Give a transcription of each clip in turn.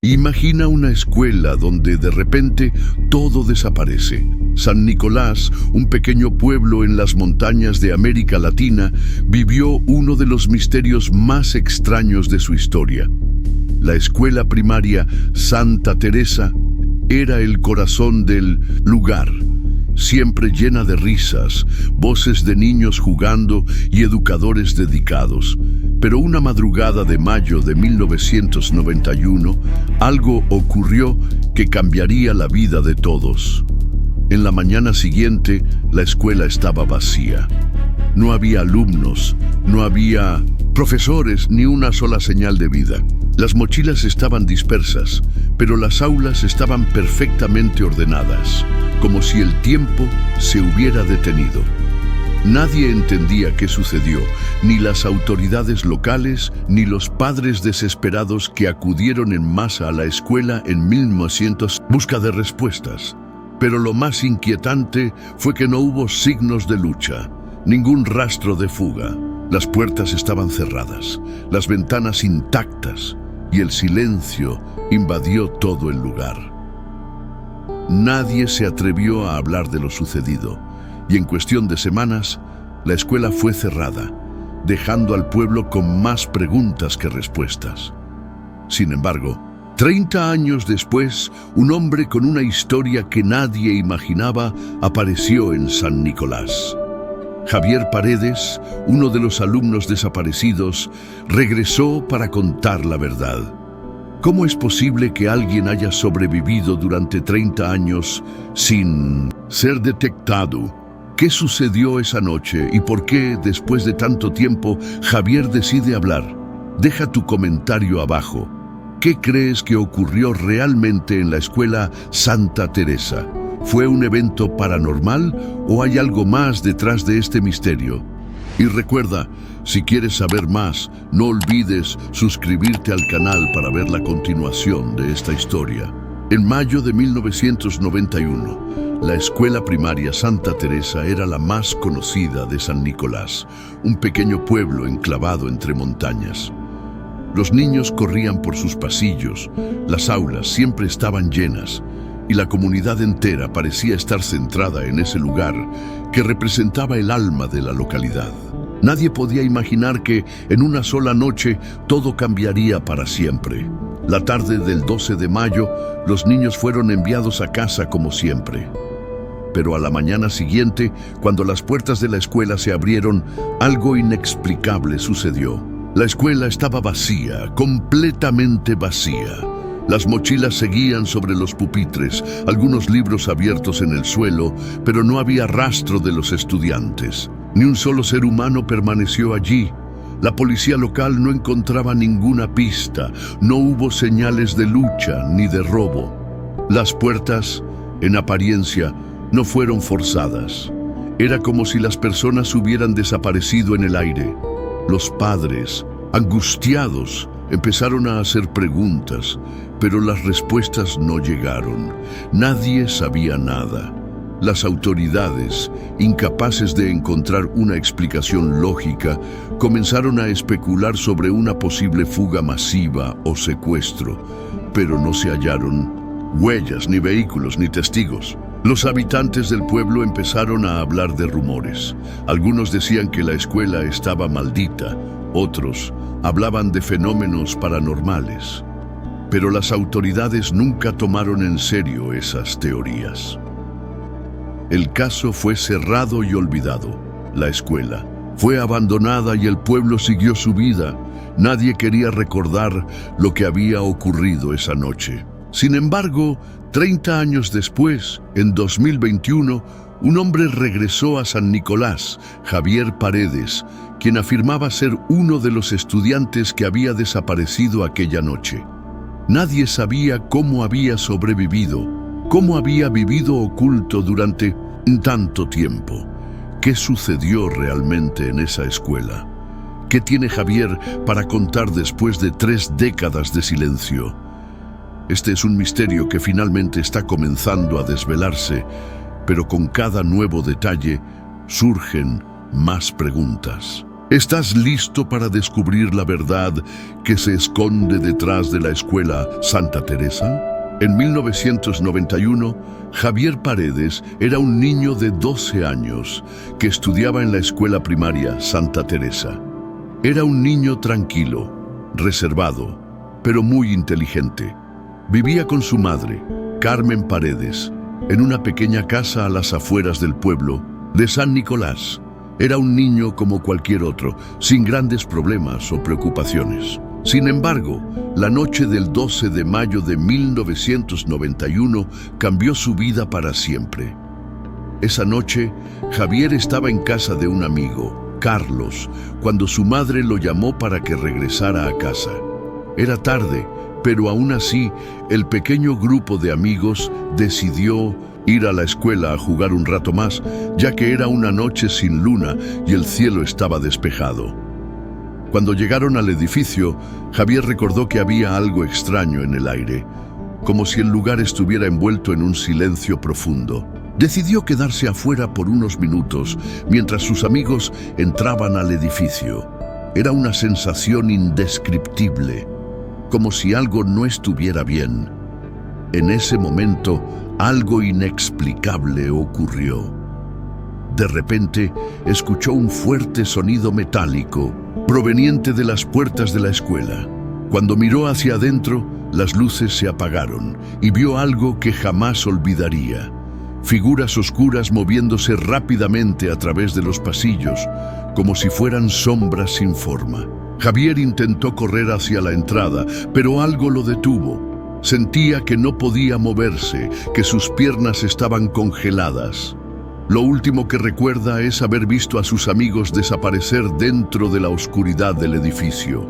Imagina una escuela donde de repente todo desaparece. San Nicolás, un pequeño pueblo en las montañas de América Latina, vivió uno de los misterios más extraños de su historia. La escuela primaria Santa Teresa era el corazón del lugar, siempre llena de risas, voces de niños jugando y educadores dedicados. Pero una madrugada de mayo de 1991, algo ocurrió que cambiaría la vida de todos. En la mañana siguiente, la escuela estaba vacía. No había alumnos, no había profesores, ni una sola señal de vida. Las mochilas estaban dispersas, pero las aulas estaban perfectamente ordenadas, como si el tiempo se hubiera detenido. Nadie entendía qué sucedió, ni las autoridades locales, ni los padres desesperados que acudieron en masa a la escuela en 1900 en busca de respuestas. Pero lo más inquietante fue que no hubo signos de lucha, ningún rastro de fuga. Las puertas estaban cerradas, las ventanas intactas, y el silencio invadió todo el lugar. Nadie se atrevió a hablar de lo sucedido, y en cuestión de semanas, la escuela fue cerrada, dejando al pueblo con más preguntas que respuestas. Sin embargo, 30 años después, un hombre con una historia que nadie imaginaba apareció en San Nicolás. Javier Paredes, uno de los alumnos desaparecidos, regresó para contar la verdad. ¿Cómo es posible que alguien haya sobrevivido durante 30 años sin ser detectado? ¿Qué sucedió esa noche y por qué, después de tanto tiempo, Javier decide hablar? Deja tu comentario abajo. ¿Qué crees que ocurrió realmente en la escuela Santa Teresa? ¿Fue un evento paranormal o hay algo más detrás de este misterio? Y recuerda, si quieres saber más, no olvides suscribirte al canal para ver la continuación de esta historia. En mayo de 1991, la escuela primaria Santa Teresa era la más conocida de San Nicolás, un pequeño pueblo enclavado entre montañas. Los niños corrían por sus pasillos, las aulas siempre estaban llenas, y la comunidad entera parecía estar centrada en ese lugar que representaba el alma de la localidad. Nadie podía imaginar que en una sola noche todo cambiaría para siempre. La tarde del 12 de mayo, los niños fueron enviados a casa como siempre. Pero a la mañana siguiente, cuando las puertas de la escuela se abrieron, algo inexplicable sucedió. La escuela estaba vacía, completamente vacía. Las mochilas seguían sobre los pupitres, algunos libros abiertos en el suelo, pero no había rastro de los estudiantes. Ni un solo ser humano permaneció allí. La policía local no encontraba ninguna pista, no hubo señales de lucha ni de robo. Las puertas, en apariencia, no fueron forzadas. Era como si las personas hubieran desaparecido en el aire. Los padres, angustiados, empezaron a hacer preguntas, pero las respuestas no llegaron. Nadie sabía nada. Las autoridades, incapaces de encontrar una explicación lógica, comenzaron a especular sobre una posible fuga masiva o secuestro, pero no se hallaron huellas, ni vehículos, ni testigos. Los habitantes del pueblo empezaron a hablar de rumores. Algunos decían que la escuela estaba maldita, otros hablaban de fenómenos paranormales. Pero las autoridades nunca tomaron en serio esas teorías. El caso fue cerrado y olvidado. La escuela fue abandonada y el pueblo siguió su vida. Nadie quería recordar lo que había ocurrido esa noche. Sin embargo, 30 años después, en 2021, un hombre regresó a San Nicolás, Javier Paredes, quien afirmaba ser uno de los estudiantes que había desaparecido aquella noche. Nadie sabía cómo había sobrevivido, cómo había vivido oculto durante tanto tiempo. ¿Qué sucedió realmente en esa escuela? ¿Qué tiene Javier para contar después de 3 décadas de silencio? Este es un misterio que finalmente está comenzando a desvelarse, pero con cada nuevo detalle surgen más preguntas. ¿Estás listo para descubrir la verdad que se esconde detrás de la escuela Santa Teresa? En 1991, Javier Paredes era un niño de 12 años que estudiaba en la escuela primaria Santa Teresa. Era un niño tranquilo, reservado, pero muy inteligente. Vivía con su madre, Carmen Paredes, en una pequeña casa a las afueras del pueblo de San Nicolás. Era un niño como cualquier otro, sin grandes problemas o preocupaciones. Sin embargo, la noche del 12 de mayo de 1991 cambió su vida para siempre. Esa noche, Javier estaba en casa de un amigo, Carlos, cuando su madre lo llamó para que regresara a casa. Era tarde, pero aún así, el pequeño grupo de amigos decidió ir a la escuela a jugar un rato más, ya que era una noche sin luna y el cielo estaba despejado. Cuando llegaron al edificio, Javier recordó que había algo extraño en el aire, como si el lugar estuviera envuelto en un silencio profundo. Decidió quedarse afuera por unos minutos mientras sus amigos entraban al edificio. Era una sensación indescriptible, como si algo no estuviera bien. En ese momento, algo inexplicable ocurrió. De repente, escuchó un fuerte sonido metálico proveniente de las puertas de la escuela. Cuando miró hacia adentro, las luces se apagaron y vio algo que jamás olvidaría. Figuras oscuras moviéndose rápidamente a través de los pasillos, como si fueran sombras sin forma. Javier intentó correr hacia la entrada, pero algo lo detuvo. Sentía que no podía moverse, que sus piernas estaban congeladas. Lo último que recuerda es haber visto a sus amigos desaparecer dentro de la oscuridad del edificio.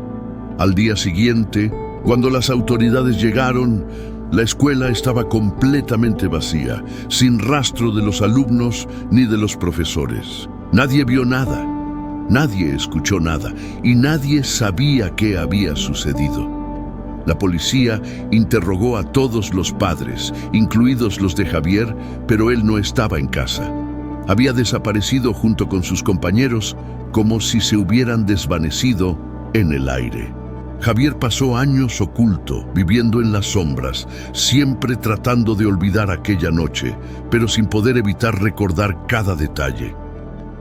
Al día siguiente, cuando las autoridades llegaron, la escuela estaba completamente vacía, sin rastro de los alumnos ni de los profesores. Nadie vio nada, nadie escuchó nada y nadie sabía qué había sucedido. La policía interrogó a todos los padres, incluidos los de Javier, pero él no estaba en casa. Había desaparecido junto con sus compañeros, como si se hubieran desvanecido en el aire. Javier pasó años oculto, viviendo en las sombras, siempre tratando de olvidar aquella noche, pero sin poder evitar recordar cada detalle.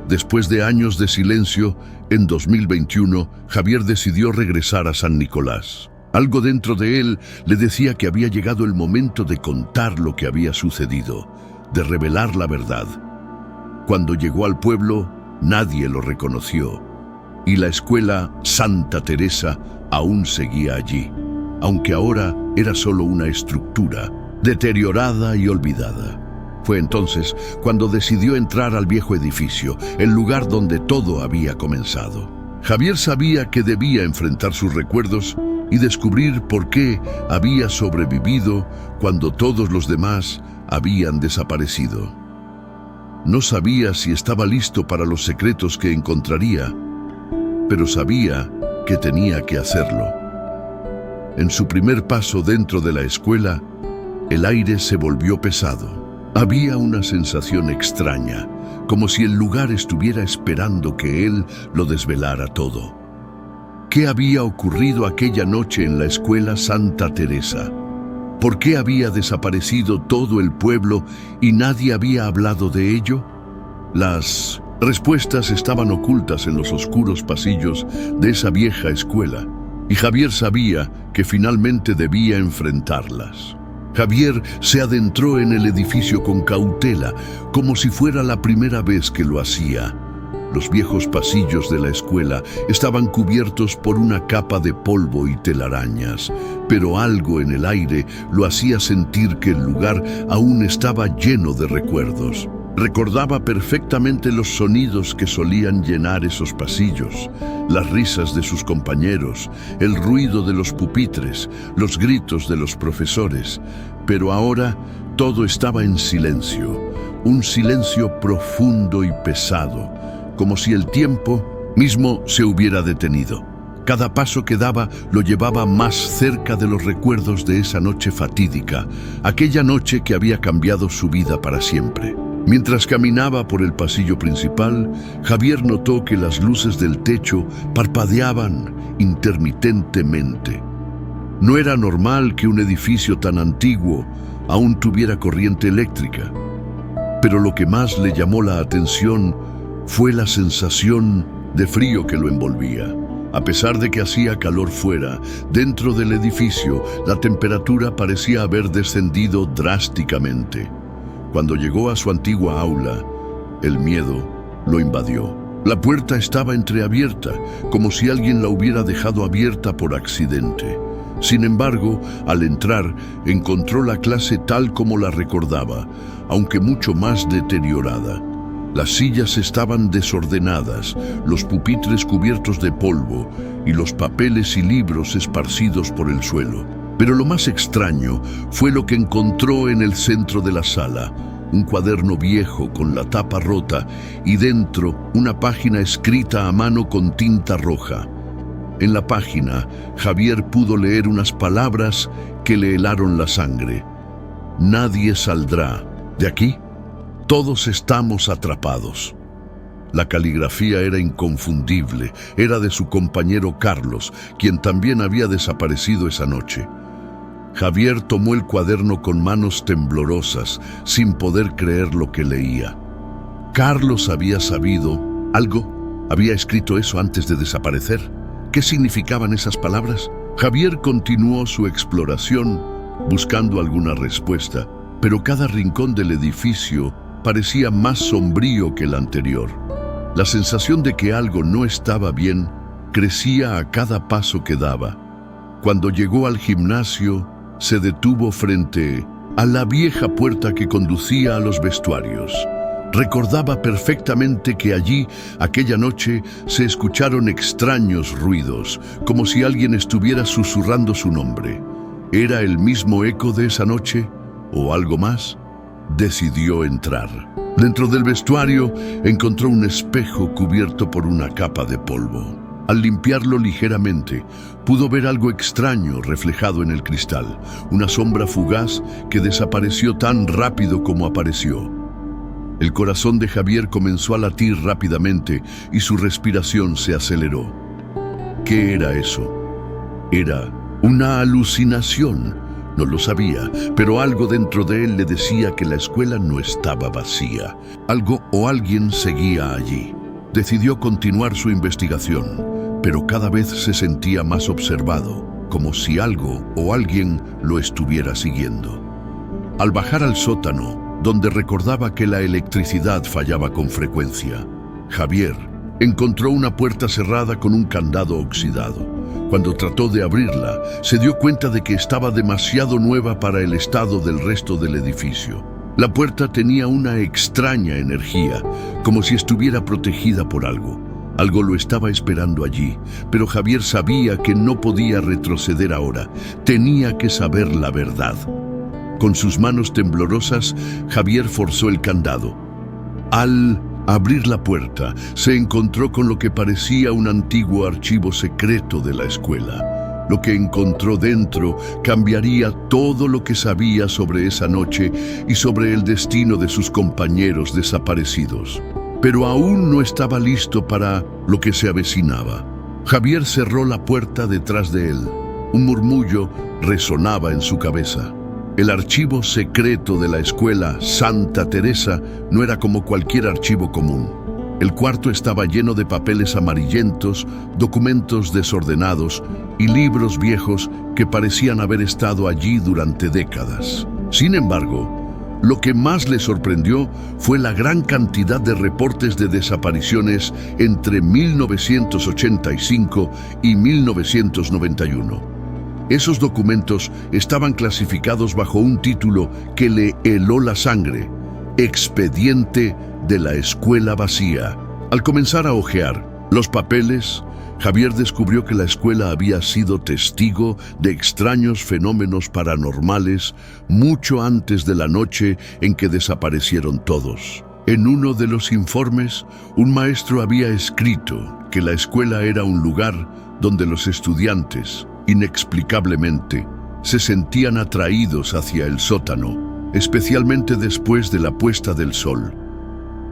Después de años de silencio, en 2021, Javier decidió regresar a San Nicolás. Algo dentro de él le decía que había llegado el momento de contar lo que había sucedido, de revelar la verdad. Cuando llegó al pueblo, nadie lo reconoció, y la escuela Santa Teresa aún seguía allí, aunque ahora era solo una estructura, deteriorada y olvidada. Fue entonces cuando decidió entrar al viejo edificio, el lugar donde todo había comenzado. Javier sabía que debía enfrentar sus recuerdos y descubrir por qué había sobrevivido cuando todos los demás habían desaparecido. No sabía si estaba listo para los secretos que encontraría, pero sabía que tenía que hacerlo. En su primer paso dentro de la escuela, el aire se volvió pesado. Había una sensación extraña, como si el lugar estuviera esperando que él lo desvelara todo. ¿Qué había ocurrido aquella noche en la escuela Santa Teresa? ¿Por qué había desaparecido todo el pueblo y nadie había hablado de ello? Las respuestas estaban ocultas en los oscuros pasillos de esa vieja escuela, y Javier sabía que finalmente debía enfrentarlas. Javier se adentró en el edificio con cautela, como si fuera la primera vez que lo hacía. Los viejos pasillos de la escuela estaban cubiertos por una capa de polvo y telarañas, pero algo en el aire lo hacía sentir que el lugar aún estaba lleno de recuerdos. Recordaba perfectamente los sonidos que solían llenar esos pasillos, las risas de sus compañeros, el ruido de los pupitres, los gritos de los profesores, pero ahora todo estaba en silencio, un silencio profundo y pesado, como si el tiempo mismo se hubiera detenido. Cada paso que daba lo llevaba más cerca de los recuerdos de esa noche fatídica, aquella noche que había cambiado su vida para siempre. Mientras caminaba por el pasillo principal, Javier notó que las luces del techo parpadeaban intermitentemente. No era normal que un edificio tan antiguo aún tuviera corriente eléctrica, pero lo que más le llamó la atención fue la sensación de frío que lo envolvía. A pesar de que hacía calor fuera, dentro del edificio la temperatura parecía haber descendido drásticamente. Cuando llegó a su antigua aula, el miedo lo invadió. La puerta estaba entreabierta, como si alguien la hubiera dejado abierta por accidente. Sin embargo, al entrar, encontró la clase tal como la recordaba, aunque mucho más deteriorada. Las sillas estaban desordenadas, los pupitres cubiertos de polvo y los papeles y libros esparcidos por el suelo. Pero lo más extraño fue lo que encontró en el centro de la sala: un cuaderno viejo con la tapa rota y dentro una página escrita a mano con tinta roja. En la página, Javier pudo leer unas palabras que le helaron la sangre. Nadie saldrá de aquí. Todos estamos atrapados. La caligrafía era inconfundible. Era de su compañero Carlos, quien también había desaparecido esa noche. Javier tomó el cuaderno con manos temblorosas, sin poder creer lo que leía. Carlos había sabido algo. Había escrito eso antes de desaparecer. ¿Qué significaban esas palabras? Javier continuó su exploración, buscando alguna respuesta, pero cada rincón del edificio parecía más sombrío que el anterior. La sensación de que algo no estaba bien crecía a cada paso que daba. Cuando llegó al gimnasio, se detuvo frente a la vieja puerta que conducía a los vestuarios. Recordaba perfectamente que allí, aquella noche, se escucharon extraños ruidos, como si alguien estuviera susurrando su nombre. ¿Era el mismo eco de esa noche o algo más? Decidió entrar. Dentro del vestuario encontró un espejo cubierto por una capa de polvo. Al limpiarlo ligeramente, pudo ver algo extraño reflejado en el cristal, una sombra fugaz que desapareció tan rápido como apareció. El corazón de Javier comenzó a latir rápidamente y su respiración se aceleró. ¿Qué era eso? Era una alucinación. No lo sabía, pero algo dentro de él le decía que la escuela no estaba vacía. Algo o alguien seguía allí. Decidió continuar su investigación, pero cada vez se sentía más observado, como si algo o alguien lo estuviera siguiendo. Al bajar al sótano, donde recordaba que la electricidad fallaba con frecuencia, Javier encontró una puerta cerrada con un candado oxidado. Cuando trató de abrirla, se dio cuenta de que estaba demasiado nueva para el estado del resto del edificio. La puerta tenía una extraña energía, como si estuviera protegida por algo. Algo lo estaba esperando allí, pero Javier sabía que no podía retroceder ahora. Tenía que saber la verdad. Con sus manos temblorosas, Javier forzó el candado. Al abrir la puerta, se encontró con lo que parecía un antiguo archivo secreto de la escuela. Lo que encontró dentro cambiaría todo lo que sabía sobre esa noche y sobre el destino de sus compañeros desaparecidos. Pero aún no estaba listo para lo que se avecinaba. Javier cerró la puerta detrás de él. Un murmullo resonaba en su cabeza. El archivo secreto de la escuela Santa Teresa no era como cualquier archivo común. El cuarto estaba lleno de papeles amarillentos, documentos desordenados y libros viejos que parecían haber estado allí durante décadas. Sin embargo, lo que más le sorprendió fue la gran cantidad de reportes de desapariciones entre 1985 y 1991. Esos documentos estaban clasificados bajo un título que le heló la sangre: Expediente de la Escuela Vacía. Al comenzar a hojear los papeles, Javier descubrió que la escuela había sido testigo de extraños fenómenos paranormales mucho antes de la noche en que desaparecieron todos. En uno de los informes, un maestro había escrito que la escuela era un lugar donde los estudiantes, inexplicablemente, se sentían atraídos hacia el sótano, especialmente después de la puesta del sol.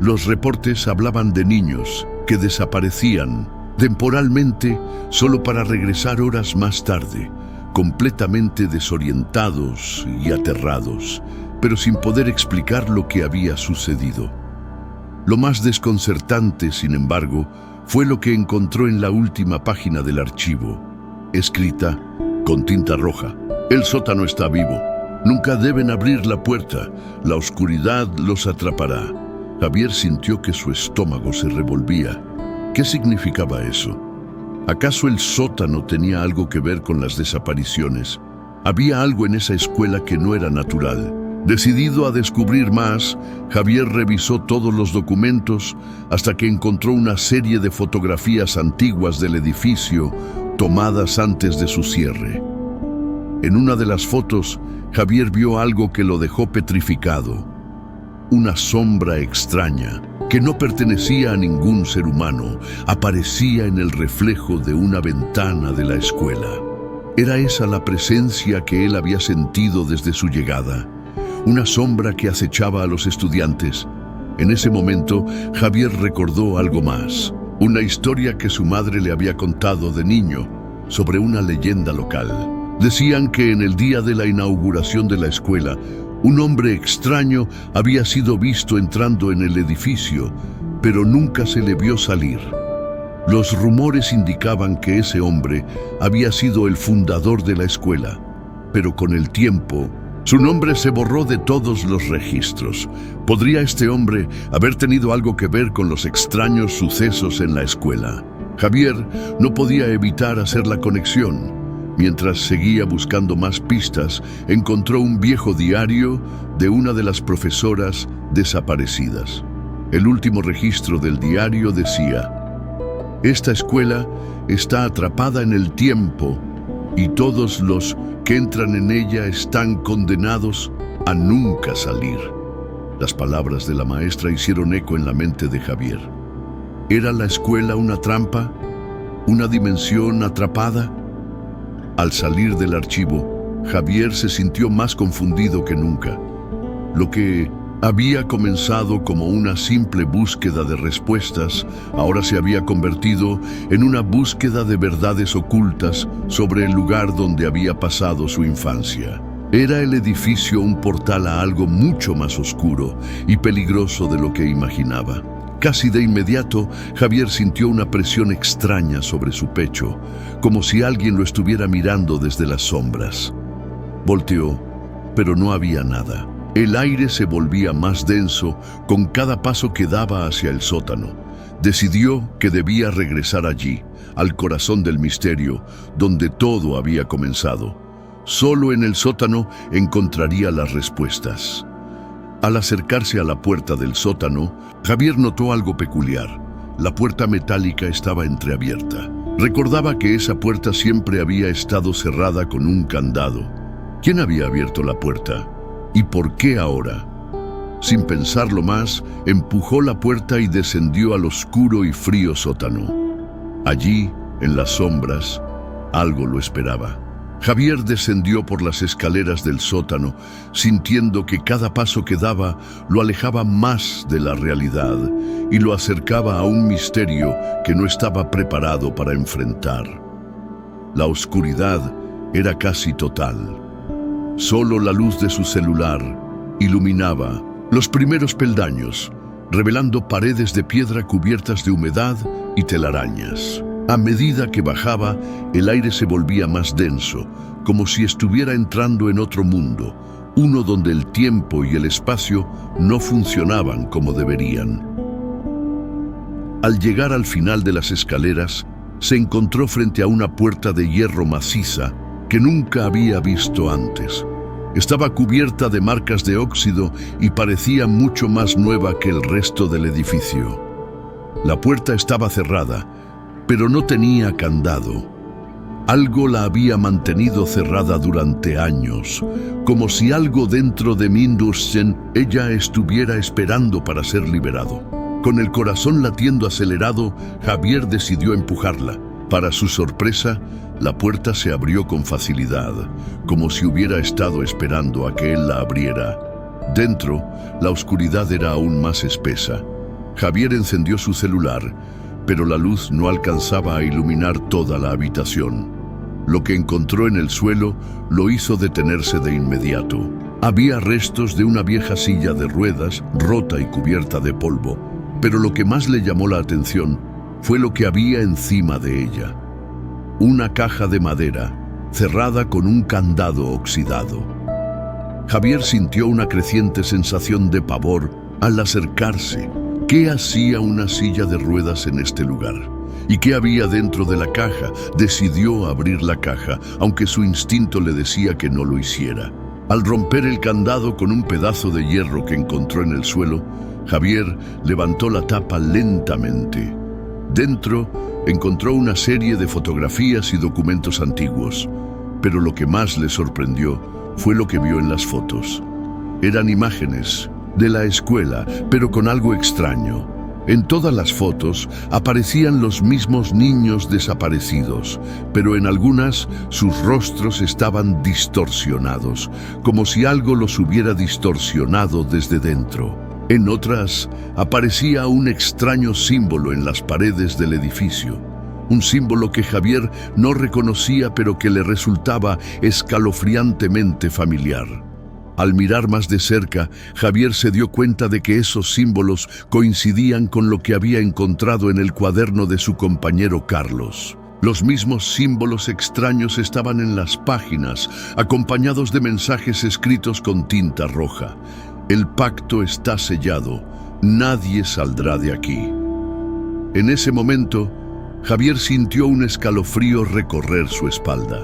Los reportes hablaban de niños que desaparecían temporalmente solo para regresar horas más tarde, completamente desorientados y aterrados, pero sin poder explicar lo que había sucedido. Lo más desconcertante, sin embargo, fue lo que encontró en la última página del archivo, escrita con tinta roja. El sótano está vivo. Nunca deben abrir la puerta. La oscuridad los atrapará. Javier sintió que su estómago se revolvía. ¿Qué significaba eso? ¿Acaso el sótano tenía algo que ver con las desapariciones? Había algo en esa escuela que no era natural. Decidido a descubrir más, Javier revisó todos los documentos hasta que encontró una serie de fotografías antiguas del edificio tomadas antes de su cierre. En una de las fotos, Javier vio algo que lo dejó petrificado. Una sombra extraña, que no pertenecía a ningún ser humano, aparecía en el reflejo de una ventana de la escuela. Era esa la presencia que él había sentido desde su llegada, una sombra que acechaba a los estudiantes. En ese momento, Javier recordó algo más, una historia que su madre le había contado de niño sobre una leyenda local. Decían que en el día de la inauguración de la escuela, un hombre extraño había sido visto entrando en el edificio, pero nunca se le vio salir. Los rumores indicaban que ese hombre había sido el fundador de la escuela, pero con el tiempo, su nombre se borró de todos los registros. ¿Podría este hombre haber tenido algo que ver con los extraños sucesos en la escuela? Javier no podía evitar hacer la conexión. Mientras seguía buscando más pistas, encontró un viejo diario de una de las profesoras desaparecidas. El último registro del diario decía: esta escuela está atrapada en el tiempo y todos los que entran en ella están condenados a nunca salir. Las palabras de la maestra hicieron eco en la mente de Javier. ¿Era la escuela una trampa? ¿Una dimensión atrapada? Al salir del archivo, Javier se sintió más confundido que nunca. Lo que había comenzado como una simple búsqueda de respuestas, ahora se había convertido en una búsqueda de verdades ocultas sobre el lugar donde había pasado su infancia. Era el edificio un portal a algo mucho más oscuro y peligroso de lo que imaginaba. Casi de inmediato, Javier sintió una presión extraña sobre su pecho, como si alguien lo estuviera mirando desde las sombras. Volteó, pero no había nada. El aire se volvía más denso con cada paso que daba hacia el sótano. Decidió que debía regresar allí, al corazón del misterio, donde todo había comenzado. Solo en el sótano encontraría las respuestas. Al acercarse a la puerta del sótano, Javier notó algo peculiar. La puerta metálica estaba entreabierta. Recordaba que esa puerta siempre había estado cerrada con un candado. ¿Quién había abierto la puerta? ¿Y por qué ahora? Sin pensarlo más, empujó la puerta y descendió al oscuro y frío sótano. Allí, en las sombras, algo lo esperaba. Javier descendió por las escaleras del sótano, sintiendo que cada paso que daba lo alejaba más de la realidad y lo acercaba a un misterio que no estaba preparado para enfrentar. La oscuridad era casi total. Solo la luz de su celular iluminaba los primeros peldaños, revelando paredes de piedra cubiertas de humedad y telarañas. A medida que bajaba, el aire se volvía más denso, como si estuviera entrando en otro mundo, uno donde el tiempo y el espacio no funcionaban como deberían. Al llegar al final de las escaleras, se encontró frente a una puerta de hierro maciza que nunca había visto antes. Estaba cubierta de marcas de óxido y parecía mucho más nueva que el resto del edificio. La puerta estaba cerrada, pero no tenía candado. Algo la había mantenido cerrada durante años, como si algo dentro de Mindursten ella estuviera esperando para ser liberado. Con el corazón latiendo acelerado, Javier decidió empujarla. Para su sorpresa, la puerta se abrió con facilidad, como si hubiera estado esperando a que él la abriera. Dentro, la oscuridad era aún más espesa. Javier encendió su celular, pero la luz no alcanzaba a iluminar toda la habitación. Lo que encontró en el suelo lo hizo detenerse de inmediato. Había restos de una vieja silla de ruedas, rota y cubierta de polvo, pero lo que más le llamó la atención fue lo que había encima de ella. Una caja de madera, cerrada con un candado oxidado. Javier sintió una creciente sensación de pavor al acercarse. ¿Qué hacía una silla de ruedas en este lugar? ¿Y qué había dentro de la caja? Decidió abrir la caja, aunque su instinto le decía que no lo hiciera. Al romper el candado con un pedazo de hierro que encontró en el suelo, Javier levantó la tapa lentamente. Dentro encontró una serie de fotografías y documentos antiguos, pero lo que más le sorprendió fue lo que vio en las fotos. Eran imágenes de la escuela, pero con algo extraño. En todas las fotos aparecían los mismos niños desaparecidos, pero en algunas sus rostros estaban distorsionados, como si algo los hubiera distorsionado desde dentro. En otras aparecía un extraño símbolo en las paredes del edificio, un símbolo que Javier no reconocía, pero que le resultaba escalofriantemente familiar. Al mirar más de cerca, Javier se dio cuenta de que esos símbolos coincidían con lo que había encontrado en el cuaderno de su compañero Carlos. Los mismos símbolos extraños estaban en las páginas, acompañados de mensajes escritos con tinta roja. El pacto está sellado, nadie saldrá de aquí. En ese momento, Javier sintió un escalofrío recorrer su espalda.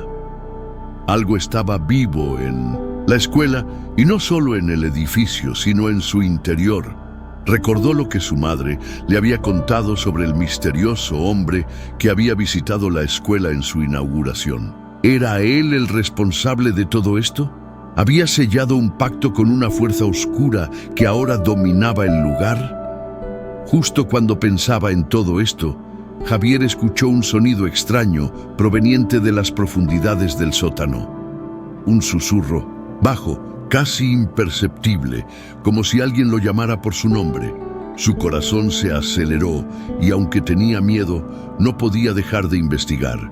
Algo estaba vivo en la escuela, y no solo en el edificio, sino en su interior. Recordó lo que su madre le había contado sobre el misterioso hombre que había visitado la escuela en su inauguración. ¿Era él el responsable de todo esto? ¿Había sellado un pacto con una fuerza oscura que ahora dominaba el lugar? Justo cuando pensaba en todo esto, Javier escuchó un sonido extraño proveniente de las profundidades del sótano. Un susurro bajo, casi imperceptible, como si alguien lo llamara por su nombre. Su corazón se aceleró y, aunque tenía miedo, no podía dejar de investigar.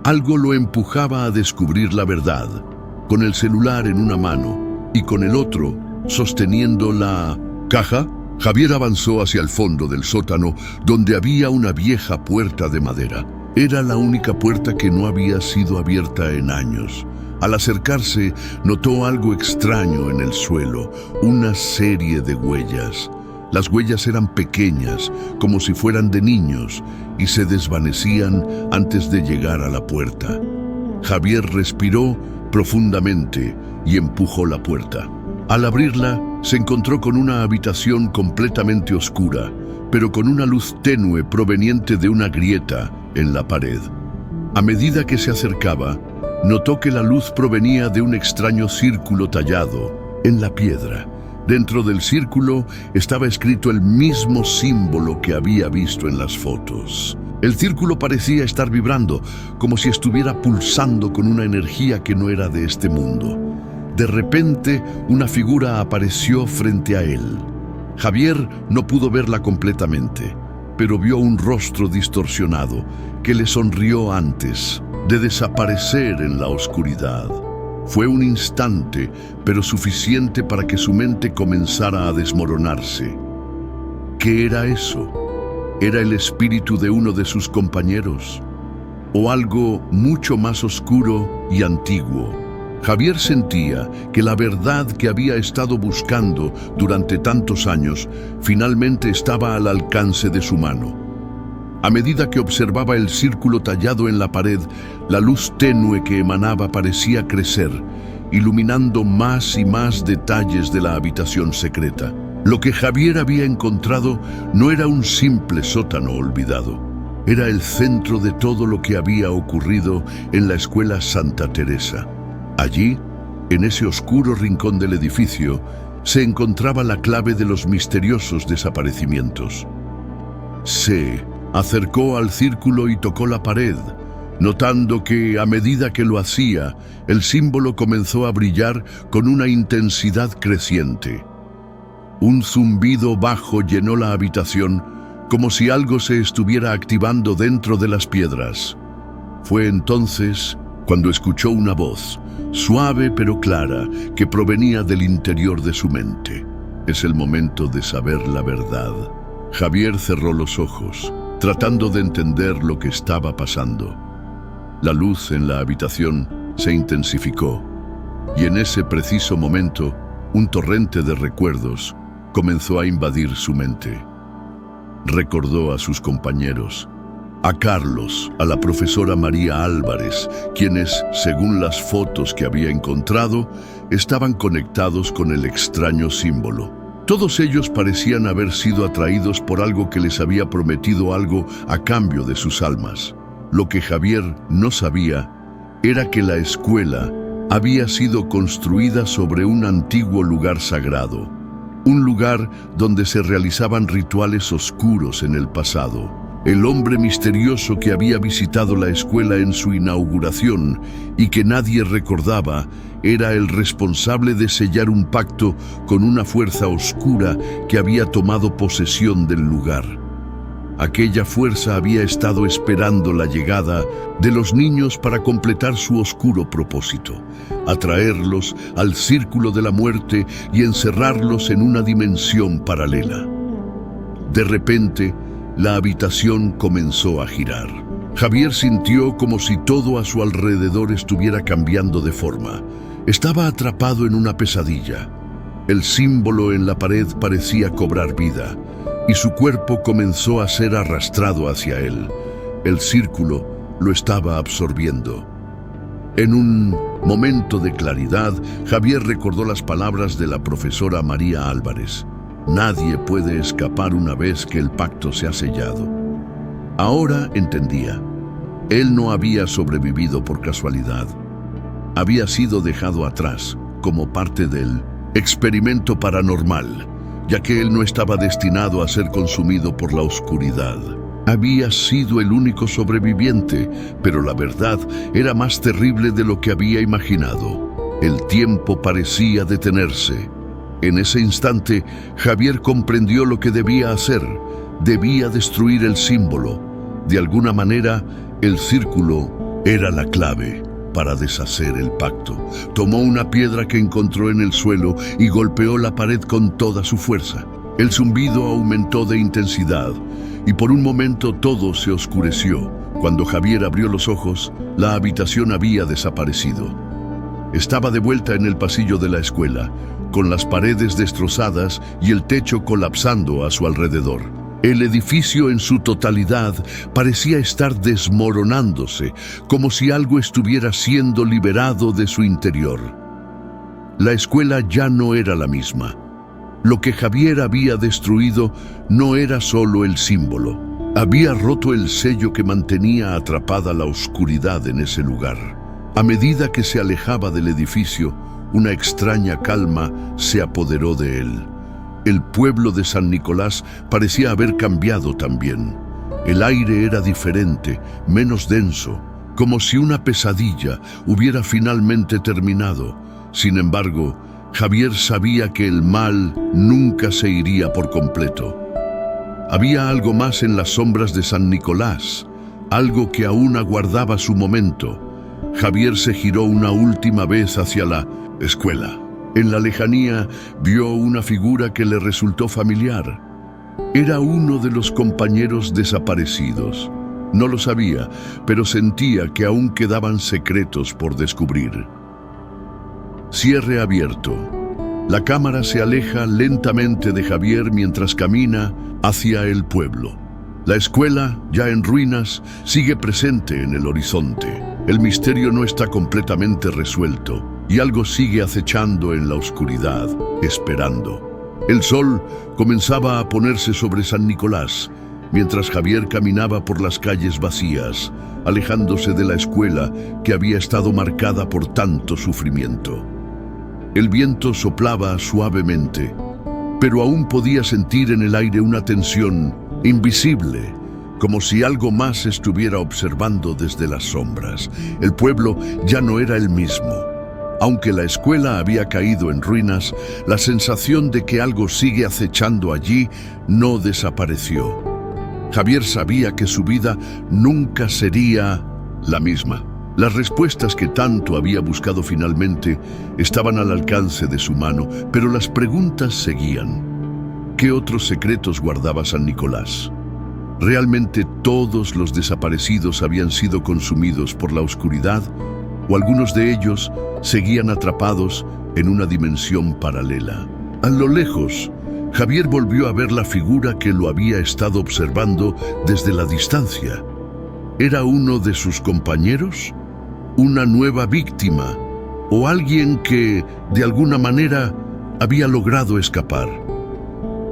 Algo lo empujaba a descubrir la verdad. Con el celular en una mano y con el otro sosteniendo la caja, Javier avanzó hacia el fondo del sótano, donde había una vieja puerta de madera. Era la única puerta que no había sido abierta en años. Al acercarse, notó algo extraño en el suelo, una serie de huellas. Las huellas eran pequeñas, como si fueran de niños, y se desvanecían antes de llegar a la puerta. Javier respiró profundamente y empujó la puerta. Al abrirla, se encontró con una habitación completamente oscura, pero con una luz tenue proveniente de una grieta en la pared. A medida que se acercaba, notó que la luz provenía de un extraño círculo tallado en la piedra. Dentro del círculo estaba escrito el mismo símbolo que había visto en las fotos. El círculo parecía estar vibrando, como si estuviera pulsando con una energía que no era de este mundo. De repente, una figura apareció frente a él. Javier no pudo verla completamente, pero vio un rostro distorsionado que le sonrió antes de desaparecer en la oscuridad. Fue un instante, pero suficiente para que su mente comenzara a desmoronarse. ¿Qué era eso? ¿Era el espíritu de uno de sus compañeros? ¿O algo mucho más oscuro y antiguo? Javier sentía que la verdad que había estado buscando durante tantos años finalmente estaba al alcance de su mano. A medida que observaba el círculo tallado en la pared, la luz tenue que emanaba parecía crecer, iluminando más y más detalles de la habitación secreta. Lo que Javier había encontrado no era un simple sótano olvidado. Era el centro de todo lo que había ocurrido en la escuela Santa Teresa. Allí, en ese oscuro rincón del edificio, se encontraba la clave de los misteriosos desaparecimientos. Se acercó al círculo y tocó la pared, notando que, a medida que lo hacía, el símbolo comenzó a brillar con una intensidad creciente. Un zumbido bajo llenó la habitación, como si algo se estuviera activando dentro de las piedras. Fue entonces cuando escuchó una voz, suave pero clara, que provenía del interior de su mente. Es el momento de saber la verdad. Javier cerró los ojos, tratando de entender lo que estaba pasando. La luz en la habitación se intensificó, y en ese preciso momento, un torrente de recuerdos comenzó a invadir su mente. Recordó a sus compañeros, a Carlos, a la profesora María Álvarez, quienes, según las fotos que había encontrado, estaban conectados con el extraño símbolo. Todos ellos parecían haber sido atraídos por algo que les había prometido algo a cambio de sus almas. Lo que Javier no sabía era que la escuela había sido construida sobre un antiguo lugar sagrado, un lugar donde se realizaban rituales oscuros en el pasado. El hombre misterioso que había visitado la escuela en su inauguración y que nadie recordaba era el responsable de sellar un pacto con una fuerza oscura que había tomado posesión del lugar. Aquella fuerza había estado esperando la llegada de los niños para completar su oscuro propósito, atraerlos al círculo de la muerte y encerrarlos en una dimensión paralela. De repente, la habitación comenzó a girar. Javier sintió como si todo a su alrededor estuviera cambiando de forma. Estaba atrapado en una pesadilla. El símbolo en la pared parecía cobrar vida, y su cuerpo comenzó a ser arrastrado hacia él. El círculo lo estaba absorbiendo. En un momento de claridad, Javier recordó las palabras de la profesora María Álvarez. Nadie puede escapar una vez que el pacto se ha sellado. Ahora entendía. Él no había sobrevivido por casualidad. Había sido dejado atrás como parte del experimento paranormal, ya que él no estaba destinado a ser consumido por la oscuridad. Había sido el único sobreviviente, pero la verdad era más terrible de lo que había imaginado. El tiempo parecía detenerse. En ese instante, Javier comprendió lo que debía hacer. Debía destruir el símbolo. De alguna manera, el círculo era la clave para deshacer el pacto. Tomó una piedra que encontró en el suelo y golpeó la pared con toda su fuerza. El zumbido aumentó de intensidad y por un momento todo se oscureció. Cuando Javier abrió los ojos, la habitación había desaparecido. Estaba de vuelta en el pasillo de la escuela, con las paredes destrozadas y el techo colapsando a su alrededor. El edificio en su totalidad parecía estar desmoronándose, como si algo estuviera siendo liberado de su interior. La escuela ya no era la misma. Lo que Javier había destruido no era solo el símbolo. Había roto el sello que mantenía atrapada la oscuridad en ese lugar. A medida que se alejaba del edificio, una extraña calma se apoderó de él. El pueblo de San Nicolás parecía haber cambiado también. El aire era diferente, menos denso, como si una pesadilla hubiera finalmente terminado. Sin embargo, Javier sabía que el mal nunca se iría por completo. Había algo más en las sombras de San Nicolás, algo que aún aguardaba su momento. Javier se giró una última vez hacia la escuela. En la lejanía vio una figura que le resultó familiar. Era uno de los compañeros desaparecidos. No lo sabía, pero sentía que aún quedaban secretos por descubrir. Cierre abierto. La cámara se aleja lentamente de Javier mientras camina hacia el pueblo. La escuela, ya en ruinas, sigue presente en el horizonte. El misterio no está completamente resuelto y algo sigue acechando en la oscuridad, esperando. El sol comenzaba a ponerse sobre San Nicolás, mientras Javier caminaba por las calles vacías, alejándose de la escuela que había estado marcada por tanto sufrimiento. El viento soplaba suavemente, pero aún podía sentir en el aire una tensión invisible, como si algo más estuviera observando desde las sombras. El pueblo ya no era el mismo. Aunque la escuela había caído en ruinas, la sensación de que algo sigue acechando allí no desapareció. Javier sabía que su vida nunca sería la misma. Las respuestas que tanto había buscado finalmente estaban al alcance de su mano, pero las preguntas seguían. ¿Qué otros secretos guardaba San Nicolás? ¿Realmente todos los desaparecidos habían sido consumidos por la oscuridad? ¿O algunos de ellos seguían atrapados en una dimensión paralela? A lo lejos, Javier volvió a ver la figura que lo había estado observando desde la distancia. ¿Era uno de sus compañeros? ¿Una nueva víctima? ¿O alguien que, de alguna manera, había logrado escapar?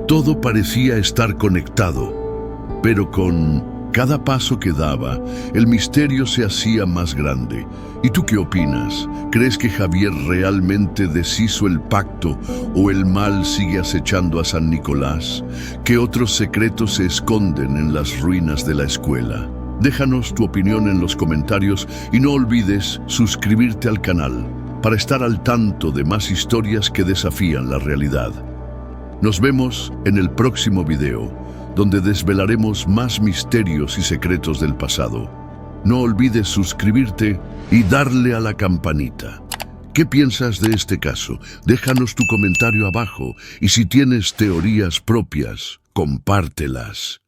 Todo parecía estar conectado, pero con cada paso que daba, el misterio se hacía más grande. ¿Y tú qué opinas? ¿Crees que Javier realmente deshizo el pacto o el mal sigue acechando a San Nicolás? ¿Qué otros secretos se esconden en las ruinas de la escuela? Déjanos tu opinión en los comentarios y no olvides suscribirte al canal para estar al tanto de más historias que desafían la realidad. Nos vemos en el próximo video, donde desvelaremos más misterios y secretos del pasado. No olvides suscribirte y darle a la campanita. ¿Qué piensas de este caso? Déjanos tu comentario abajo y si tienes teorías propias, compártelas.